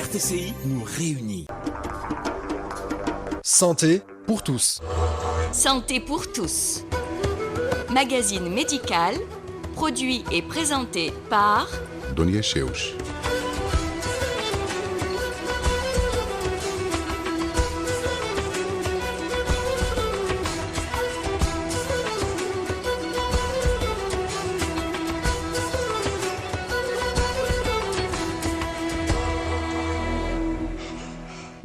RTCI nous réunit. Santé pour tous. Santé pour tous. Magazine médical, produit et présenté par Dunia Cheuch.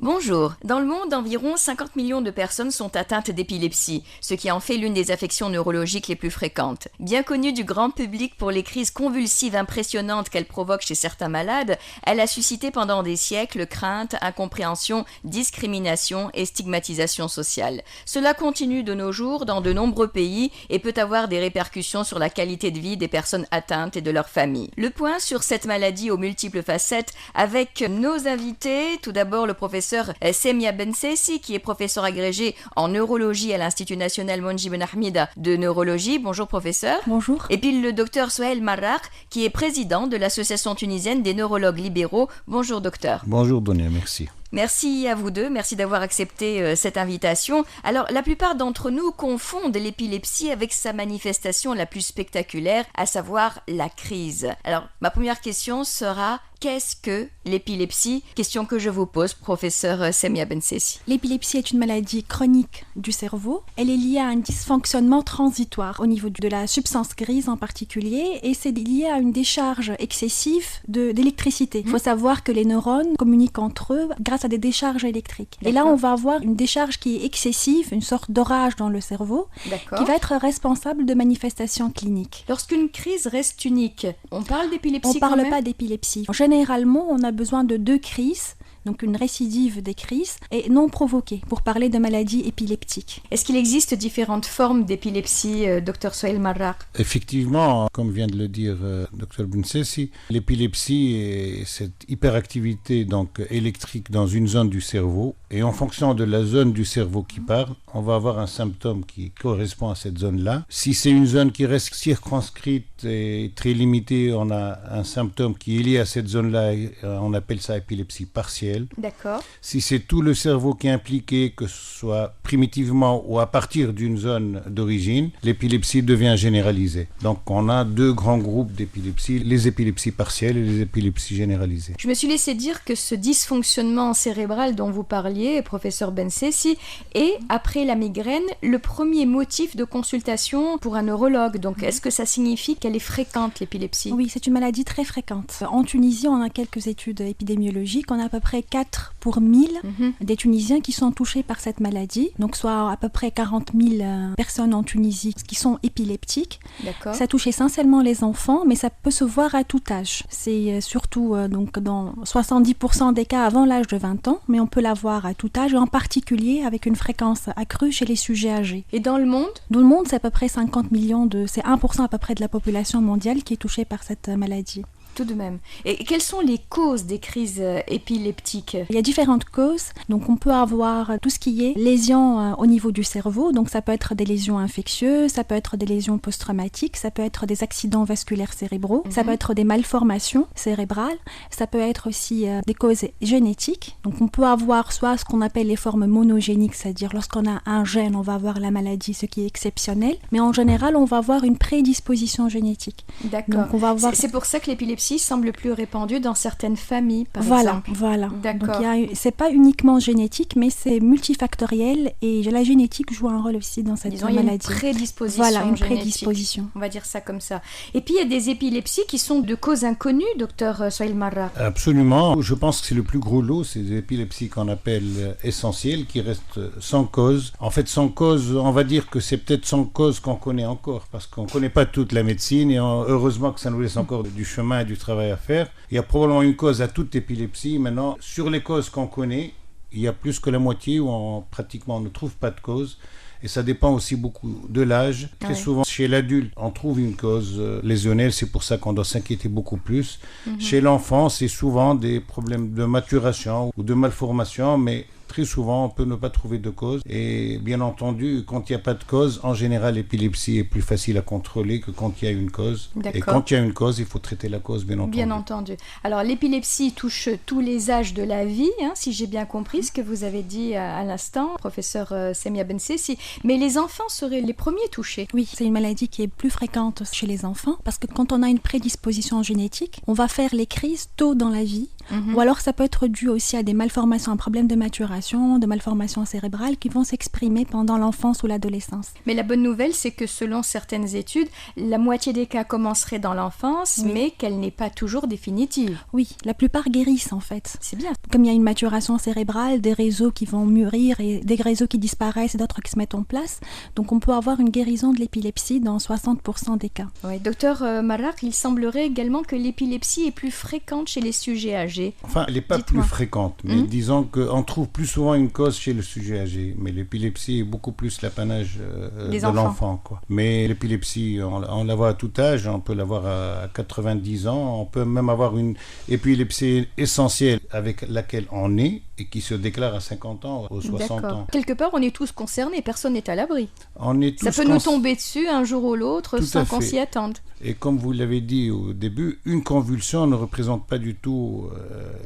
Bonjour. Dans le monde, environ 50 millions de personnes sont atteintes d'épilepsie, ce qui en fait l'une des affections neurologiques les plus fréquentes. Bien connue du grand public pour les crises convulsives impressionnantes qu'elle provoque chez certains malades, elle a suscité pendant des siècles crainte, incompréhension, discrimination et stigmatisation sociale. Cela continue de nos jours dans de nombreux pays et peut avoir des répercussions sur la qualité de vie des personnes atteintes et de leurs familles. Le point sur cette maladie aux multiples facettes avec nos invités, tout d'abord le professeur Semia Bensessi, qui est professeur agrégé en neurologie à l'Institut national Monji Ben Ahmed de neurologie. Bonjour professeur. Bonjour. Et puis le docteur Souhail Marraq, qui est président de l'Association tunisienne des neurologues libéraux. Bonjour docteur. Bonjour Dunia, merci. Merci à vous deux, merci d'avoir accepté cette invitation. Alors, la plupart d'entre nous confondent l'épilepsie avec sa manifestation la plus spectaculaire, à savoir la crise. Alors, ma première question sera: qu'est-ce que l'épilepsie? Question que je vous pose, professeur Semia Bensessi. L'épilepsie est une maladie chronique du cerveau. Elle est liée à un dysfonctionnement transitoire au niveau de la substance grise en particulier, et c'est lié à une décharge excessive d'électricité. Il faut savoir que les neurones communiquent entre eux grâce à des décharges électriques. D'accord. Et là, on va avoir une décharge qui est excessive, une sorte d'orage dans le cerveau, qui va être responsable de manifestations cliniques. Lorsqu'une crise reste unique, on parle d'épilepsie On ne quand parle même? pas d'épilepsie. Généralement, on a besoin de 2 crises, donc une récidive des crises, et non provoquée, pour parler de maladie épileptique. Est-ce qu'il existe différentes formes d'épilepsie, Dr Souhail Marraq? Effectivement, comme vient de le dire Dr Bensessi, l'épilepsie est cette hyperactivité donc électrique dans une zone du cerveau, et en fonction de la zone du cerveau qui parle, on va avoir un symptôme qui correspond à cette zone-là. Si c'est une zone qui reste circonscrite et très limitée, on a un symptôme qui est lié à cette zone-là, on appelle ça épilepsie partielle. D'accord. Si c'est tout le cerveau qui est impliqué, que ce soit primitivement ou à partir d'une zone d'origine, l'épilepsie devient généralisée. Donc on a 2 grands groupes d'épilepsie, les épilepsies partielles et les épilepsies généralisées. Je me suis laissé dire que ce dysfonctionnement cérébral dont vous parliez, professeur Bensessi, est, après la migraine, le premier motif de consultation pour un neurologue. Donc est-ce que ça signifie qu'elle est fréquente, l'épilepsie? Oui, c'est une maladie très fréquente. En Tunisie, on a quelques études épidémiologiques. On a à peu près 4 pour 1000 des Tunisiens qui sont touchés par cette maladie. Donc soit à peu près 40 000 personnes en Tunisie qui sont épileptiques. D'accord. Ça touche essentiellement les enfants, mais ça peut se voir à tout âge. C'est surtout donc dans 70% des cas avant l'âge de 20 ans, mais on peut l'avoir à tout âge, en particulier avec une fréquence accrue chez les sujets âgés. Et dans le monde? Dans le monde, c'est à peu près 50 millions c'est 1% à peu près de la population mondiale qui est touchée par cette maladie. Tout de même. Et quelles sont les causes des crises épileptiques? Il y a différentes causes. Donc on peut avoir tout ce qui est lésions au niveau du cerveau. Donc ça peut être des lésions infectieuses, ça peut être des lésions post-traumatiques, ça peut être des accidents vasculaires cérébraux, ça peut être des malformations cérébrales, ça peut être aussi des causes génétiques. Donc on peut avoir soit ce qu'on appelle les formes monogéniques, c'est-à-dire lorsqu'on a un gène, on va avoir la maladie, ce qui est exceptionnel. Mais en général, on va avoir une prédisposition génétique. D'accord. Donc on va avoir... C'est pour ça que l'épilepsie semble plus répandue dans certaines familles, par exemple. Voilà. D'accord. Donc c'est pas uniquement génétique, mais c'est multifactoriel, et la génétique joue un rôle aussi dans cette maladie. Il y a une prédisposition Voilà, une génétique. prédisposition. On va dire ça comme ça. Et puis il y a des épilepsies qui sont de cause inconnue, docteur Souhail Marraq. Absolument. Je pense que c'est le plus gros lot, c'est des épilepsies qu'on appelle essentielles, qui restent sans cause. En fait, sans cause, on va dire que c'est peut-être sans cause qu'on connaît encore, parce qu'on ne connaît pas toute la médecine, et heureusement que ça nous laisse encore du chemin et du travail à faire. Il y a probablement une cause à toute épilepsie. Maintenant, sur les causes qu'on connaît, il y a plus que la moitié où pratiquement on ne trouve pas de cause. Et ça dépend aussi beaucoup de l'âge. Très souvent, chez l'adulte, on trouve une cause lésionnelle, c'est pour ça qu'on doit s'inquiéter beaucoup plus. Chez l'enfant, c'est souvent des problèmes de maturation ou de malformation, mais très souvent, on peut ne pas trouver de cause. Et bien entendu, quand il n'y a pas de cause, en général, l'épilepsie est plus facile à contrôler que quand il y a une cause. D'accord. Et quand il y a une cause, il faut traiter la cause, bien entendu. Bien entendu. Alors, l'épilepsie touche tous les âges de la vie, si j'ai bien compris ce que vous avez dit à l'instant, professeur Semia Bensessi. Mais les enfants seraient les premiers touchés. Oui, c'est une maladie qui est plus fréquente chez les enfants parce que quand on a une prédisposition génétique, on va faire les crises tôt dans la vie. Ou alors ça peut être dû aussi à des malformations, un problème de maturation, de malformations cérébrales qui vont s'exprimer pendant l'enfance ou l'adolescence. Mais la bonne nouvelle, c'est que selon certaines études, la moitié des cas commenceraient dans l'enfance, mais qu'elle n'est pas toujours définitive. Oui, la plupart guérissent en fait. C'est bien. Comme il y a une maturation cérébrale, des réseaux qui vont mûrir et des réseaux qui disparaissent et d'autres qui se mettent en place, donc on peut avoir une guérison de l'épilepsie dans 60% des cas. Oui, docteur Marrak, il semblerait également que l'épilepsie est plus fréquente chez les sujets âgés. Enfin, elle n'est pas plus fréquente, mais disons qu'on trouve plus souvent une cause chez le sujet âgé. Mais l'épilepsie est beaucoup plus l'apanage de l'enfant, quoi. Mais l'épilepsie, on la voit à tout âge, on peut l'avoir à 90 ans, on peut même avoir une épilepsie essentielle avec laquelle on est et qui se déclare à 50 ans ou 60 ans. Quelque part, on est tous concernés, personne n'est à l'abri. On est tous Ça peut nous tomber dessus un jour ou l'autre sans qu'on s'y attende. Et comme vous l'avez dit au début, une convulsion ne représente pas du tout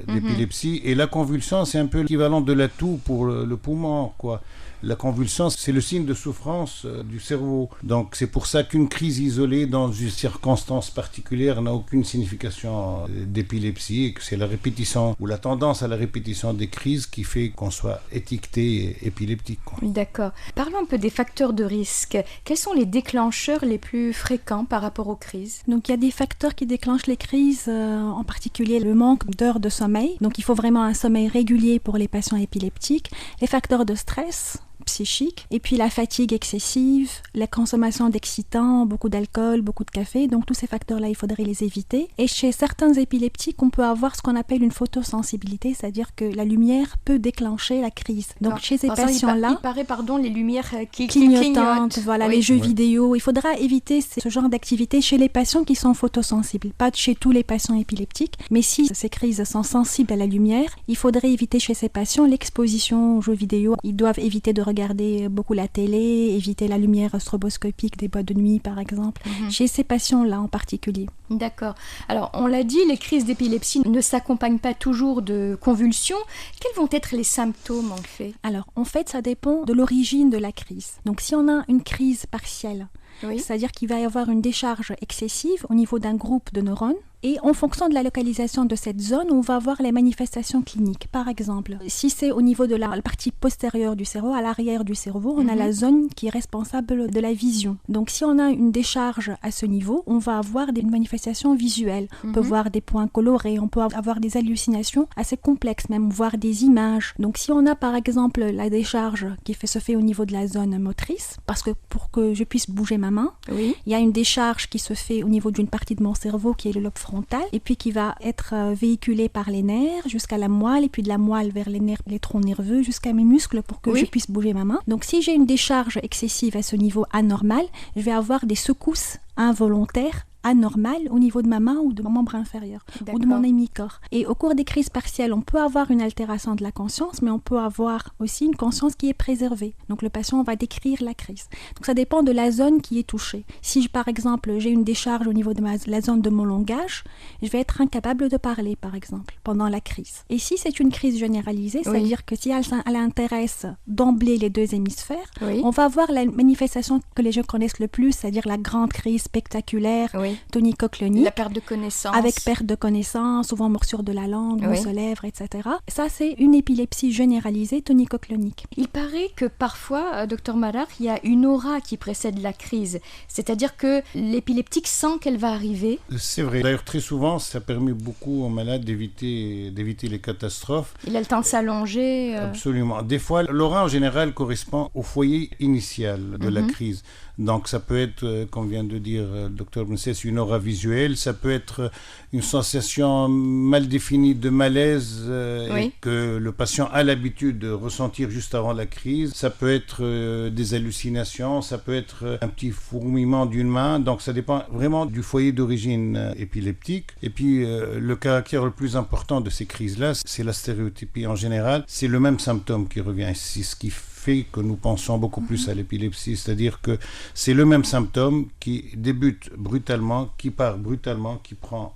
l'épilepsie. Et la convulsion, c'est un peu l'équivalent de la toux pour le poumon, quoi. La convulsion, c'est le signe de souffrance du cerveau. Donc c'est pour ça qu'une crise isolée dans une circonstance particulière n'a aucune signification d'épilepsie et que c'est la répétition ou la tendance à la répétition des crises qui fait qu'on soit étiqueté épileptique, quoi. D'accord. Parlons un peu des facteurs de risque. Quels sont les déclencheurs les plus fréquents par rapport aux crises ? Donc il y a des facteurs qui déclenchent les crises, en particulier le manque d'heures de sommeil. Donc il faut vraiment un sommeil régulier pour les patients épileptiques. Les facteurs de stress psychique, et puis la fatigue excessive, la consommation d'excitants, beaucoup d'alcool, beaucoup de café, donc tous ces facteurs-là, il faudrait les éviter. Et chez certains épileptiques, on peut avoir ce qu'on appelle une photosensibilité, c'est-à-dire que la lumière peut déclencher la crise. Donc chez ces patients-là, il paraît, les lumières qui clignotantes, clignotent. Les jeux vidéo, il faudra éviter ce genre d'activité chez les patients qui sont photosensibles, pas chez tous les patients épileptiques, mais si ces crises sont sensibles à la lumière, il faudrait éviter chez ces patients l'exposition aux jeux vidéo. Ils doivent éviter de regarder beaucoup la télé, éviter la lumière stroboscopique des boîtes de nuit par exemple, chez ces patients-là en particulier. D'accord. Alors on l'a dit, les crises d'épilepsie ne s'accompagnent pas toujours de convulsions. Quels vont être les symptômes en fait ? Alors en fait ça dépend de l'origine de la crise. Donc si on a une crise partielle, c'est-à-dire qu'il va y avoir une décharge excessive au niveau d'un groupe de neurones, et en fonction de la localisation de cette zone, on va avoir les manifestations cliniques. Par exemple, si c'est au niveau de la partie postérieure du cerveau, à l'arrière du cerveau, on a la zone qui est responsable de la vision. Donc si on a une décharge à ce niveau, on va avoir des manifestations visuelles. On peut voir des points colorés, on peut avoir des hallucinations assez complexes, même voir des images. Donc si on a par exemple la décharge qui se fait au niveau de la zone motrice, parce que pour que je puisse bouger ma main, il y a une décharge qui se fait au niveau d'une partie de mon cerveau qui est le lobe frontal, et puis qui va être véhiculée par les nerfs jusqu'à la moelle, et puis de la moelle vers les troncs nerveux jusqu'à mes muscles pour que je puisse bouger ma main. Donc si j'ai une décharge excessive à ce niveau anormal, je vais avoir des secousses involontaires anormale au niveau de ma main ou de mon membre inférieur ou de mon hémicorps. Et au cours des crises partielles, on peut avoir une altération de la conscience, mais on peut avoir aussi une conscience qui est préservée. Donc le patient va décrire la crise. Donc ça dépend de la zone qui est touchée. Si par exemple j'ai une décharge au niveau de la zone de mon langage, je vais être incapable de parler par exemple pendant la crise. Et si c'est une crise généralisée, c'est-à-dire que si elle intéresse d'emblée les deux hémisphères, on va avoir la manifestation que les gens connaissent le plus, c'est-à-dire la grande crise spectaculaire, tonico-clonique. La perte de connaissance. Avec perte de connaissance, souvent morsure de la langue, mousse aux lèvres, etc. Ça, c'est une épilepsie généralisée tonico-clonique. Il paraît que parfois, Dr Marrak, il y a une aura qui précède la crise. C'est-à-dire que l'épileptique sent qu'elle va arriver. C'est vrai. D'ailleurs, très souvent, ça permet beaucoup aux malades d'éviter les catastrophes. Il a le temps de s'allonger. Absolument. Des fois, l'aura, en général, correspond au foyer initial de la crise. Donc ça peut être, comme vient de dire le docteur Bensès, une aura visuelle, ça peut être une sensation mal définie de malaise et que le patient a l'habitude de ressentir juste avant la crise. Ça peut être des hallucinations, ça peut être un petit fourmillement d'une main. Donc ça dépend vraiment du foyer d'origine épileptique. Et puis le caractère le plus important de ces crises-là, c'est la stéréotypie en général. C'est le même symptôme qui revient. C'est ce qui fait que nous pensons beaucoup plus à l'épilepsie, c'est-à-dire que c'est le même symptôme qui débute brutalement, qui part brutalement, qui prend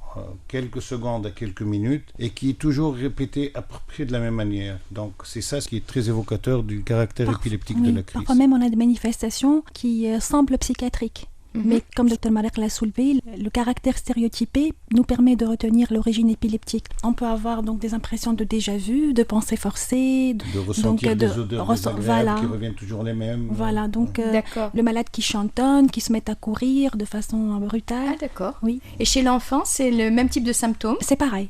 quelques secondes à quelques minutes et qui est toujours répété à peu près de la même manière. Donc c'est ça ce qui est très évocateur du caractère épileptique de la crise. Parfois même on a des manifestations qui semblent psychiatriques. Mais comme Dr Marek l'a soulevé, le caractère stéréotypé nous permet de retenir l'origine épileptique. On peut avoir donc des impressions de déjà-vu, de pensées forcées, de ressentir des odeurs désagréables qui reviennent toujours les mêmes. Voilà, donc le malade qui chantonne, qui se met à courir de façon brutale. Ah d'accord. Oui. Et chez l'enfant, c'est le même type de symptômes? C'est pareil.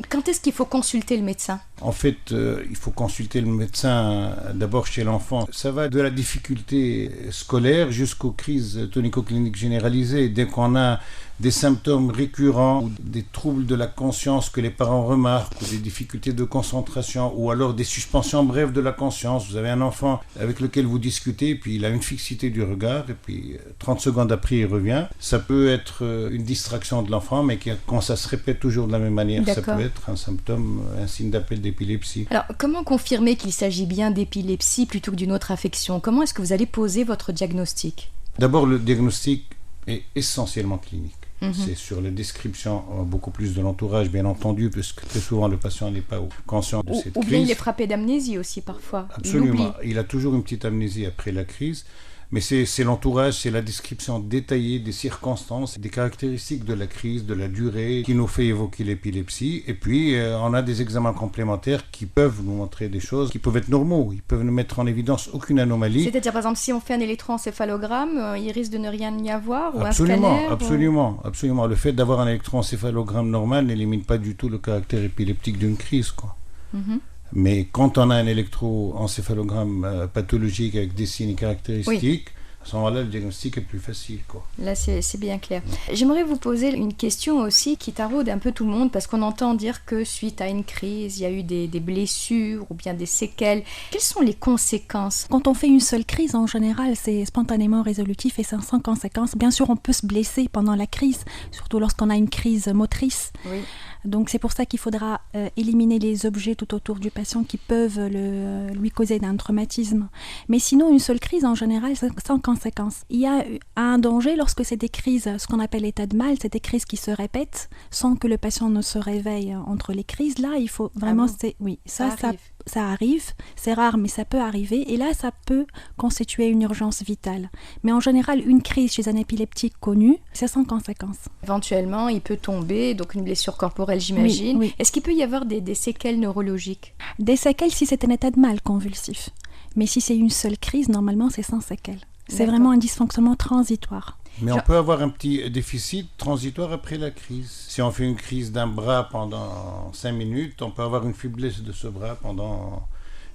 Quand est-ce qu'il faut consulter le médecin? En fait, il faut consulter le médecin d'abord chez l'enfant. Ça va de la difficulté scolaire jusqu'aux crises tonico-cliniques généralisées. Dès qu'on a des symptômes récurrents ou des troubles de la conscience que les parents remarquent ou des difficultés de concentration ou alors des suspensions brèves de la conscience. Vous avez un enfant avec lequel vous discutez puis il a une fixité du regard et puis 30 secondes après il revient. Ça peut être une distraction de l'enfant mais quand ça se répète toujours de la même manière, ça peut être un symptôme, un signe d'appel d'épilepsie. Alors comment confirmer qu'il s'agit bien d'épilepsie plutôt que d'une autre affection? Comment est-ce que vous allez poser votre diagnostic? D'abord le diagnostic est essentiellement clinique. C'est sur la description beaucoup plus de l'entourage, bien entendu, puisque très souvent le patient n'est pas conscient de cette crise. Ou bien il est frappé d'amnésie aussi parfois. Absolument, il a toujours une petite amnésie après la crise. Mais c'est l'entourage, c'est la description détaillée des circonstances, des caractéristiques de la crise, de la durée, qui nous fait évoquer l'épilepsie. Et puis, on a des examens complémentaires qui peuvent nous montrer des choses qui peuvent être normaux. Ils peuvent ne mettre en évidence aucune anomalie. C'est-à-dire, par exemple, si on fait un électroencéphalogramme, il risque de ne rien y avoir ou un scanner Absolument. Le fait d'avoir un électroencéphalogramme normal n'élimine pas du tout le caractère épileptique d'une crise, quoi. Mais quand on a un électroencéphalogramme pathologique avec des signes caractéristiques, à ce moment-là, le diagnostic est plus facile, quoi. Là, c'est bien clair. J'aimerais vous poser une question aussi qui taraude un peu tout le monde, parce qu'on entend dire que suite à une crise, il y a eu des blessures ou bien des séquelles. Quelles sont les conséquences? Quand on fait une seule crise, en général, c'est spontanément résolutif et c'est sans conséquence. Bien sûr, on peut se blesser pendant la crise, surtout lorsqu'on a une crise motrice. Oui. Donc c'est pour ça qu'il faudra éliminer les objets tout autour du patient qui peuvent lui causer un traumatisme. Mais sinon, une seule crise, en général, c'est sans conséquence. Il y a un danger lorsque c'est des crises, ce qu'on appelle état de mal, c'est des crises qui se répètent sans que le patient ne se réveille entre les crises. Là, il faut vraiment... Ça arrive, c'est rare, mais ça peut arriver. Et là, ça peut constituer une urgence vitale. Mais en général, une crise chez un épileptique connu, c'est sans conséquence. Éventuellement, il peut tomber, donc une blessure corporelle, j'imagine. Oui. Est-ce qu'il peut y avoir des séquelles neurologiques? Des séquelles si c'est un état de mal convulsif. Mais si c'est une seule crise, normalement, c'est sans séquelles. C'est vraiment un dysfonctionnement transitoire. Mais on peut avoir un petit déficit transitoire après la crise. Si on fait une crise d'un bras pendant 5 minutes, on peut avoir une faiblesse de ce bras pendant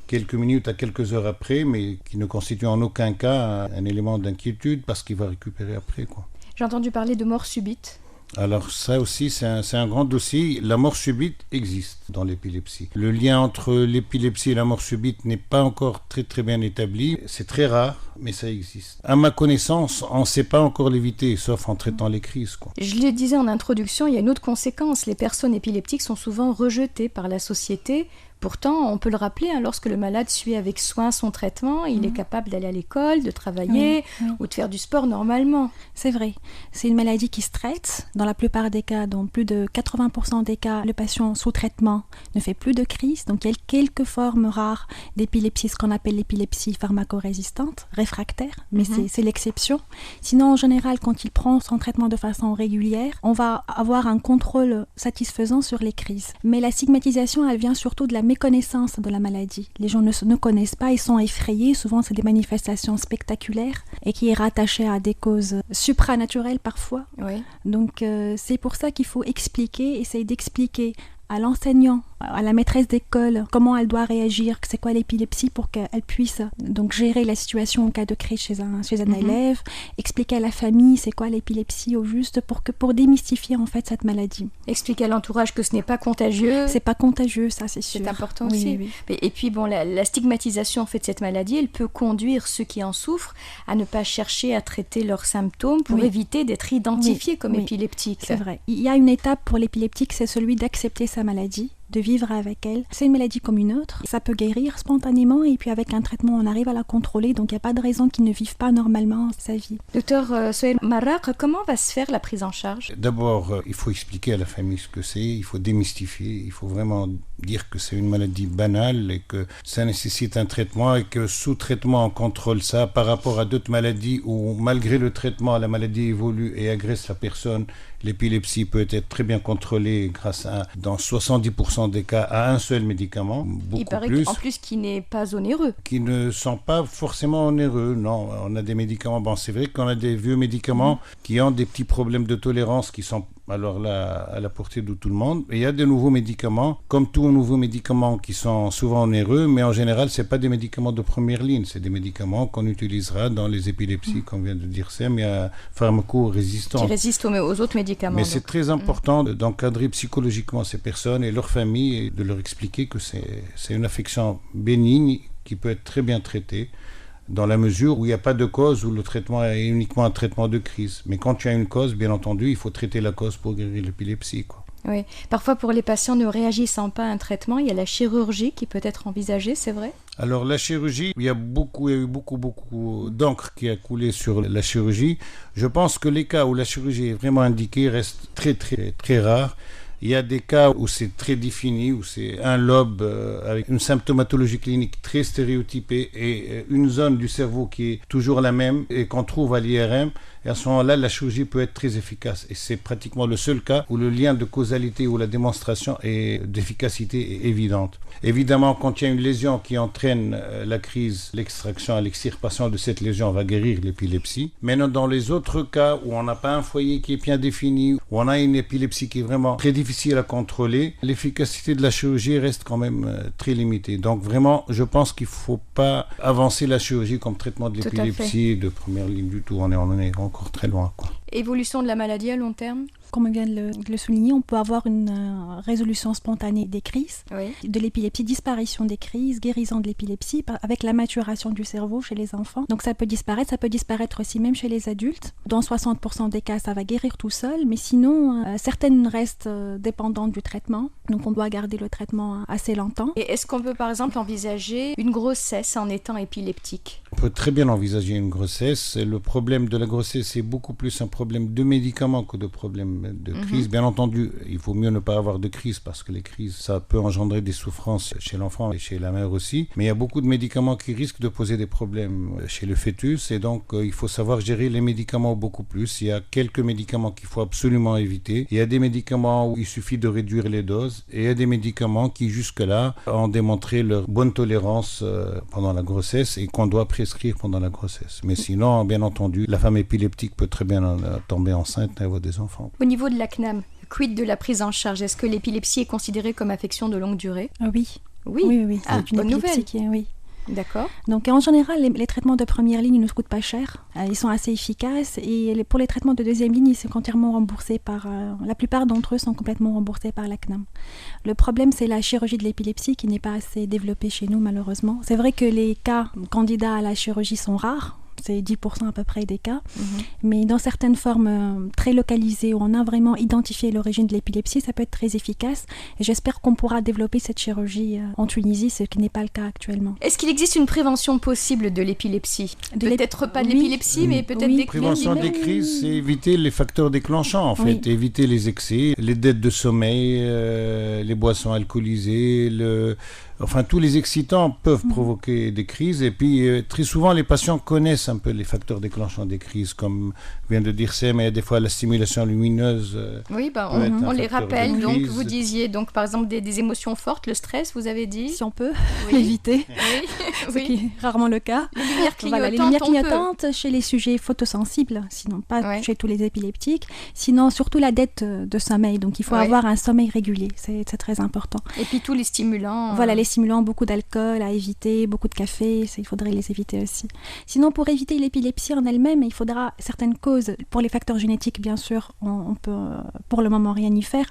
quelques minutes à quelques heures après, mais qui ne constitue en aucun cas un élément d'inquiétude parce qu'il va récupérer après, quoi. J'ai entendu parler de mort subite. Alors ça aussi, c'est un grand dossier. La mort subite existe dans l'épilepsie. Le lien entre l'épilepsie et la mort subite n'est pas encore très très bien établi. C'est très rare, mais ça existe. À ma connaissance, on ne sait pas encore l'éviter, sauf en traitant les crises, quoi. Je le disais en introduction, il y a une autre conséquence. Les personnes épileptiques sont souvent rejetées par la société. Pourtant, on peut le rappeler, lorsque le malade suit avec soin son traitement, il est capable d'aller à l'école, de travailler ou de faire du sport normalement. C'est vrai. C'est une maladie qui se traite. Dans la plupart des cas, dans plus de 80% des cas, le patient sous traitement ne fait plus de crise. Donc il y a quelques formes rares d'épilepsie, ce qu'on appelle l'épilepsie pharmacorésistante, réfractaire, mais c'est l'exception. Sinon, en général, quand il prend son traitement de façon régulière, on va avoir un contrôle satisfaisant sur les crises. Mais la stigmatisation, elle vient surtout de la méconnaissance de la maladie. Les gens ne connaissent pas, ils sont effrayés. Souvent, c'est des manifestations spectaculaires et qui est rattachée à des causes supranaturelles parfois. Oui. Donc, c'est pour ça qu'il faut essayer d'expliquer à l'enseignant, à la maîtresse d'école, comment elle doit réagir, c'est quoi l'épilepsie pour qu'elle puisse donc gérer la situation en cas de crise chez un élève, expliquer à la famille c'est quoi l'épilepsie au juste pour démystifier en fait cette maladie. Expliquer à l'entourage que ce n'est pas contagieux. C'est pas contagieux, ça c'est sûr. C'est important aussi. Oui. Et puis bon, la stigmatisation en fait de cette maladie, elle peut conduire ceux qui en souffrent à ne pas chercher à traiter leurs symptômes pour éviter d'être identifiés comme épileptiques. C'est vrai. Il y a une étape pour l'épileptique, c'est celui d'accepter sa maladie, de vivre avec elle. C'est une maladie comme une autre. Ça peut guérir spontanément et puis avec un traitement, on arrive à la contrôler. Donc, il n'y a pas de raison qu'il ne vive pas normalement sa vie. Docteur Sohail Marraq, comment va se faire la prise en charge ? D'abord, il faut expliquer à la famille ce que c'est. Il faut démystifier. Il faut vraiment dire que c'est une maladie banale et que ça nécessite un traitement et que sous traitement, on contrôle ça par rapport à d'autres maladies où, malgré le traitement, la maladie évolue et agresse la personne. L'épilepsie peut être très bien contrôlée grâce à, dans 70% des cas, à un seul médicament. Beaucoup il paraît plus. En plus qui n'est pas onéreux. Qui ne sont pas forcément onéreux, non. On a des médicaments, bon c'est vrai qu'on a des vieux médicaments qui ont des petits problèmes de tolérance qui sont alors là à la portée de tout le monde. Et il y a de nouveaux médicaments, comme tous nouveaux médicaments qui sont souvent onéreux, mais en général c'est pas des médicaments de première ligne, c'est des médicaments qu'on utilisera dans les épilepsies, comme vient de dire Sam, il y a pharmaco-résistants. Qui résistent aux autres médicaments. Mais c'est très important d'encadrer psychologiquement ces personnes et leurs familles et de leur expliquer que c'est une affection bénigne qui peut être très bien traitée dans la mesure où il n'y a pas de cause, où le traitement est uniquement un traitement de crise. Mais quand tu as une cause, bien entendu, il faut traiter la cause pour guérir l'épilepsie, quoi. Oui. Parfois, pour les patients ne réagissant pas à un traitement, il y a la chirurgie qui peut être envisagée, c'est vrai ? Alors la chirurgie, il y a eu beaucoup d'encre qui a coulé sur la chirurgie. Je pense que les cas où la chirurgie est vraiment indiquée restent très rares. Il y a des cas où c'est très défini, où c'est un lobe avec une symptomatologie clinique très stéréotypée et une zone du cerveau qui est toujours la même et qu'on trouve à l'IRM. Et à ce moment-là, la chirurgie peut être très efficace. Et c'est pratiquement le seul cas où le lien de causalité ou la démonstration d'efficacité est évidente. Évidemment, quand il y a une lésion qui entraîne la crise, l'extraction et l'extirpation de cette lésion va guérir l'épilepsie. Mais dans les autres cas où on n'a pas un foyer qui est bien défini, où on a une épilepsie qui est vraiment très difficile à contrôler, l'efficacité de la chirurgie reste quand même très limitée. Donc vraiment, je pense qu'il ne faut pas avancer la chirurgie comme traitement de l'épilepsie de première ligne du tout. On est encore très loin, quoi. Évolution de la maladie à long terme ? Comme on vient de le souligner, on peut avoir une résolution spontanée des crises, de l'épilepsie, disparition des crises, guérison de l'épilepsie avec la maturation du cerveau chez les enfants. Donc ça peut disparaître aussi même chez les adultes. Dans 60% des cas, ça va guérir tout seul, mais sinon, certaines restent dépendantes du traitement. Donc on doit garder le traitement assez longtemps. Et est-ce qu'on peut par exemple envisager une grossesse en étant épileptique ? On peut très bien envisager une grossesse. Le problème de la grossesse, c'est beaucoup plus un problème de médicaments que de problème de crise. Bien entendu, il faut mieux ne pas avoir de crise parce que les crises, ça peut engendrer des souffrances chez l'enfant et chez la mère aussi. Mais il y a beaucoup de médicaments qui risquent de poser des problèmes chez le fœtus et donc il faut savoir gérer les médicaments beaucoup plus. Il y a quelques médicaments qu'il faut absolument éviter. Il y a des médicaments où il suffit de réduire les doses et il y a des médicaments qui jusque-là ont démontré leur bonne tolérance pendant la grossesse et qu'on doit prescrire pendant la grossesse. Mais sinon, bien entendu, la femme épileptique peut très bien tomber enceinte et avoir des enfants. Au niveau de la CNAM, quid de la prise en charge ? Est-ce que l'épilepsie est considérée comme affection de longue durée ? Oui. Oui. C'est une bonne épilepsie nouvelle. qui est, oui. D'accord. Donc en général, les traitements de première ligne ne coûtent pas cher. Ils sont assez efficaces et pour les traitements de deuxième ligne, ils sont entièrement remboursés par... la plupart d'entre eux sont complètement remboursés par la CNAM. Le problème, c'est la chirurgie de l'épilepsie qui n'est pas assez développée chez nous, malheureusement. C'est vrai que les cas candidats à la chirurgie sont rares. C'est 10% à peu près des cas. Mais dans certaines formes très localisées où on a vraiment identifié l'origine de l'épilepsie, ça peut être très efficace. Et j'espère qu'on pourra développer cette chirurgie en Tunisie, ce qui n'est pas le cas actuellement. Est-ce qu'il existe une prévention possible de l'épilepsie ? Peut-être pas de l'épilepsie, mais peut-être des crises. Prévention des crises, c'est éviter les facteurs déclenchants, en fait. Éviter les excès, les dettes de sommeil, les boissons alcoolisées, Enfin, tous les excitants peuvent provoquer des crises. Et puis, très souvent, les patients connaissent un peu les facteurs déclenchants des crises, comme vient de dire Sam, mais des fois la stimulation lumineuse. Oui, on les rappelle. Donc, vous disiez, donc, par exemple, des émotions fortes, le stress, vous avez dit. Si on peut l'éviter, ce qui est rarement le cas. Les lumières clignotantes, les lumières clignotantes chez les sujets photosensibles, sinon pas chez tous les épileptiques. Sinon, surtout la dette de sommeil. Donc, il faut avoir un sommeil régulier. C'est très important. Et puis, tous les stimulants. Voilà, les stimulants, beaucoup d'alcool à éviter, beaucoup de café, il faudrait les éviter aussi. Sinon, pour éviter l'épilepsie en elle-même, il faudra certaines causes. Pour les facteurs génétiques, bien sûr, on peut pour le moment rien y faire,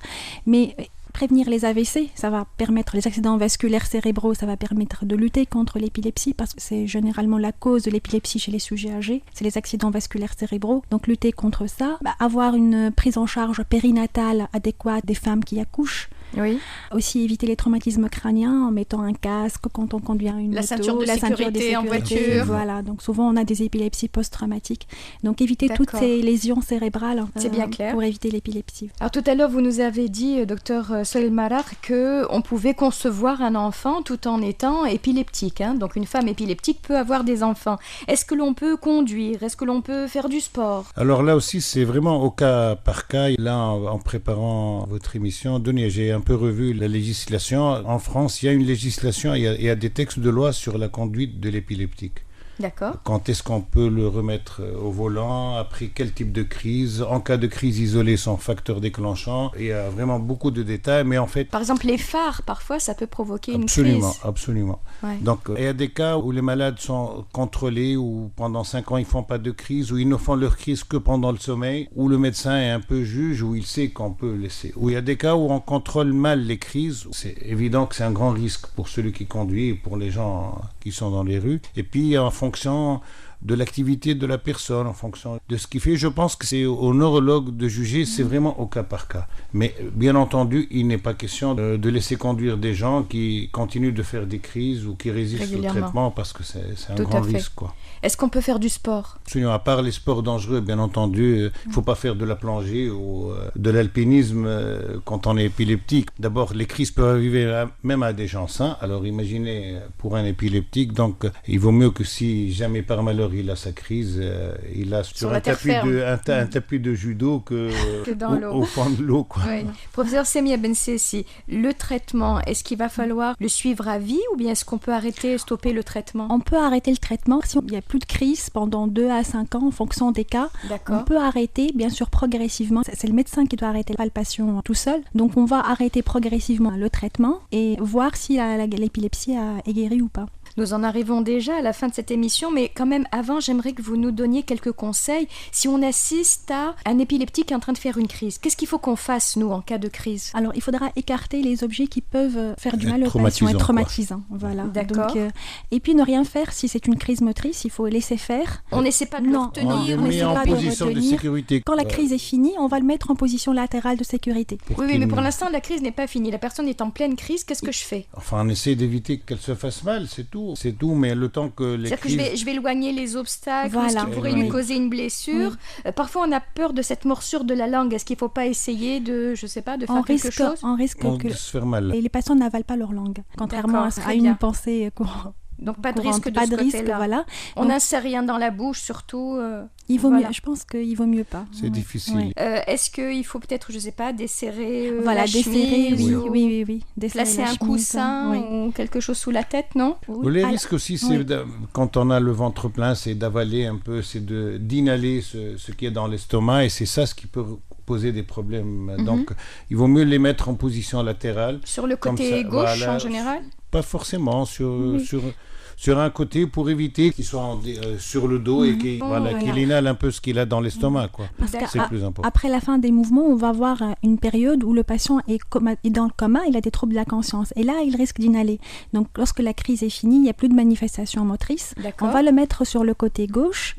mais prévenir les AVC, ça va permettre, les accidents vasculaires cérébraux, ça va permettre de lutter contre l'épilepsie, parce que c'est généralement la cause de l'épilepsie chez les sujets âgés, c'est les accidents vasculaires cérébraux. Donc lutter contre ça, avoir une prise en charge périnatale adéquate des femmes qui accouchent. Oui. Aussi éviter les traumatismes crâniens en mettant un casque quand on conduit une moto, ceinture de sécurité en voiture. Voilà, donc souvent on a des épilepsies post-traumatiques. Donc éviter toutes ces lésions cérébrales c'est bien clair. Pour éviter l'épilepsie. Alors tout à l'heure vous nous avez dit, docteur Sohail Marar, qu'on pouvait concevoir un enfant tout en étant épileptique. Donc une femme épileptique peut avoir des enfants. Est-ce que l'on peut conduire? Est-ce que l'on peut faire du sport? Alors là aussi c'est vraiment au cas par cas. Là en préparant votre émission, Denis, j'ai un peu revu la législation. En France, il y a une législation, il y a des textes de loi sur la conduite de l'épileptique. D'accord. Quand est-ce qu'on peut le remettre au volant, après quel type de crise, en cas de crise isolée sans facteur déclenchant. Il y a vraiment beaucoup de détails, mais en fait... Par exemple, les phares, parfois, ça peut provoquer une crise. Absolument. Ouais. Donc, il y a des cas où les malades sont contrôlés, où pendant 5 ans, ils ne font pas de crise, où ils ne font leur crise que pendant le sommeil, où le médecin est un peu juge, où il sait qu'on peut laisser. Où il y a des cas où on contrôle mal les crises. C'est évident que c'est un grand risque pour celui qui conduit et pour les gens qui sont dans les rues. Et puis, en fonction de l'activité de la personne, en fonction de ce qu'il fait. Je pense que c'est au neurologue de juger, c'est vraiment au cas par cas. Mais bien entendu, il n'est pas question de laisser conduire des gens qui continuent de faire des crises ou qui résistent au traitement parce que c'est un grand risque, quoi. Est-ce qu'on peut faire du sport? Absolument, à part les sports dangereux, bien entendu, il ne faut pas faire de la plongée ou de l'alpinisme quand on est épileptique. D'abord, les crises peuvent arriver même à des gens sains. Alors imaginez pour un épileptique, donc il vaut mieux que si jamais par malheur il a sa crise, il a sur un tapis de judo que au fond de l'eau, quoi. Oui. Professeur Semia Bensessi, le traitement, est-ce qu'il va falloir le suivre à vie ou bien est-ce qu'on peut stopper le traitement? On peut arrêter le traitement si il n'y a plus de crise pendant 2 à 5 ans en fonction des cas. D'accord. On peut arrêter, bien sûr, progressivement. C'est le médecin qui doit arrêter la palpation tout seul. Donc on va arrêter progressivement le traitement et voir si l'épilepsie est guérie ou pas. Nous en arrivons déjà à la fin de cette émission, mais quand même avant, j'aimerais que vous nous donniez quelques conseils. Si on assiste à un épileptique en train de faire une crise, qu'est-ce qu'il faut qu'on fasse, nous, en cas de crise? Alors, il faudra écarter les objets qui peuvent faire du mal aux patients, être traumatisants. Voilà. D'accord. Donc, et puis, ne rien faire si c'est une crise motrice, il faut laisser faire. On n'essaie pas de le retenir. On met en position de sécurité. Quand la crise est finie, on va le mettre en position latérale de sécurité. Oui, mais pour l'instant, la crise n'est pas finie. La personne est en pleine crise, qu'est-ce que je fais? Enfin, on essaie d'éviter qu'elle se fasse mal, c'est tout. C'est tout, mais le temps que les crises... C'est-à-dire que je vais éloigner les obstacles, ce qui pourrait lui causer une blessure. Oui. Parfois, on a peur de cette morsure de la langue. Est-ce qu'il ne faut pas essayer de, je sais pas, de faire quelque chose? On risque de se faire mal. Et les patients n'avalent pas leur langue, contrairement à une pensée courante. Donc pas de risque de ce côté-là. Voilà. On n'insère rien dans la bouche, surtout. Il vaut mieux. Je pense qu'il vaut mieux pas. C'est difficile. Oui. Est-ce qu'il faut peut-être, je sais pas, desserrer la desserrer, chemise oui. Placer un coussin ou quelque chose sous la tête, non? Le risque aussi, c'est quand on a le ventre plein, c'est d'avaler un peu, c'est d'inhaler ce qui est dans l'estomac, et c'est ça ce qui peut poser des problèmes. Donc, il vaut mieux les mettre en position latérale. Sur le côté gauche, en général? Pas forcément, sur un côté pour éviter qu'il soit sur le dos et qu'il inhale un peu ce qu'il a dans l'estomac, quoi. C'est le plus important. Après la fin des mouvements, on va avoir une période où le patient est dans le coma, il a des troubles de la conscience. Et là, il risque d'inhaler. Donc, lorsque la crise est finie, il n'y a plus de manifestation motrice. On va le mettre sur le côté gauche.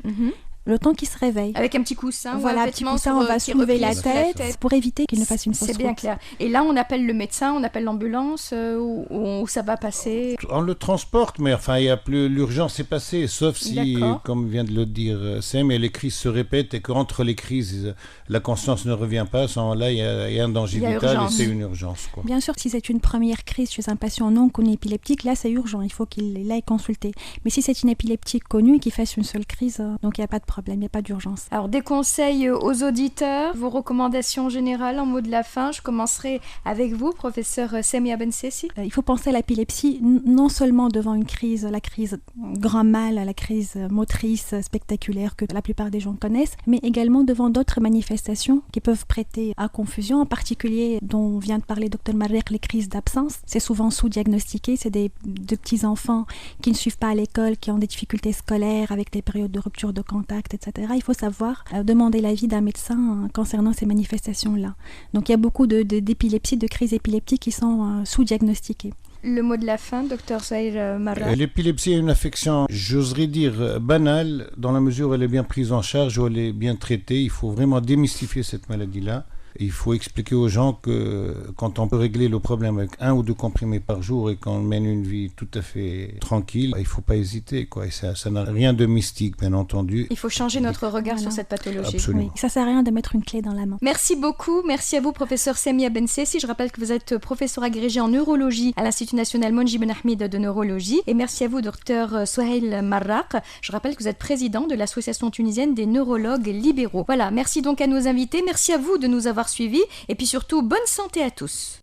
le temps qu'il se réveille. Avec un petit coussin Voilà, ou un un petit vêtement coussin, sur, on va qui soulever replie la sur tête pour éviter qu'il ne fasse une fausse C'est bien route. clair. Et là, on appelle le médecin, on appelle l'ambulance, où ça va passer. On le transporte, mais enfin, il y a plus l'urgence est passée, sauf si, D'accord. comme vient de le dire Sam, les crises se répètent et qu'entre les crises, la conscience ne revient pas. À ce moment-là, il y a un danger Il y a vital urgence. et c'est une urgence, quoi. Bien sûr, si c'est une première crise chez un patient non connu épileptique, là c'est urgent, il faut qu'il aille consulter. Mais si c'est une épileptique connue et qu'il fasse une seule crise, donc il n'y a pas de problème, il n'y a pas d'urgence. Alors, des conseils aux auditeurs, vos recommandations générales en mot de la fin. Je commencerai avec vous, professeur Samia Bensessi. Il faut penser à l'épilepsie non seulement devant une crise, la crise grand mal, la crise motrice spectaculaire que la plupart des gens connaissent, mais également devant d'autres manifestations qui peuvent prêter à confusion, en particulier dont vient de parler Dr Marek, les crises d'absence. C'est souvent sous-diagnostiqué, c'est de petits enfants qui ne suivent pas à l'école, qui ont des difficultés scolaires avec des périodes de rupture de contact, etc. Il faut savoir demander l'avis d'un médecin concernant ces manifestations-là. Donc il y a beaucoup d'épilepsies, de crises épileptiques qui sont sous-diagnostiquées. Le mot de la fin, Dr Zouhair Marra. L'épilepsie est une affection, j'oserais dire, banale, dans la mesure où elle est bien prise en charge, où elle est bien traitée. Il faut vraiment démystifier cette maladie-là. Il faut expliquer aux gens que quand on peut régler le problème avec 1 ou 2 comprimés par jour et qu'on mène une vie tout à fait tranquille, il ne faut pas hésiter, quoi. Et ça n'a rien de mystique, bien entendu. Il faut changer notre regard sur cette pathologie. Absolument. Oui, ça ne sert à rien de mettre une clé dans la main. Merci beaucoup. Merci à vous, professeur Samia Bensessi. Je rappelle que vous êtes professeur agrégé en neurologie à l'Institut national Monji Ben Ahmed de neurologie. Et merci à vous, docteur Zouhair Marra. Je rappelle que vous êtes président de l'Association tunisienne des neurologues libéraux. Voilà, merci donc à nos invités. Merci à vous de nous avoir suivis. Et puis surtout, bonne santé à tous.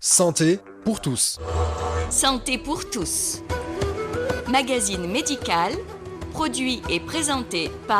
Santé pour tous. Santé pour tous. Magazine médical, produit et présenté par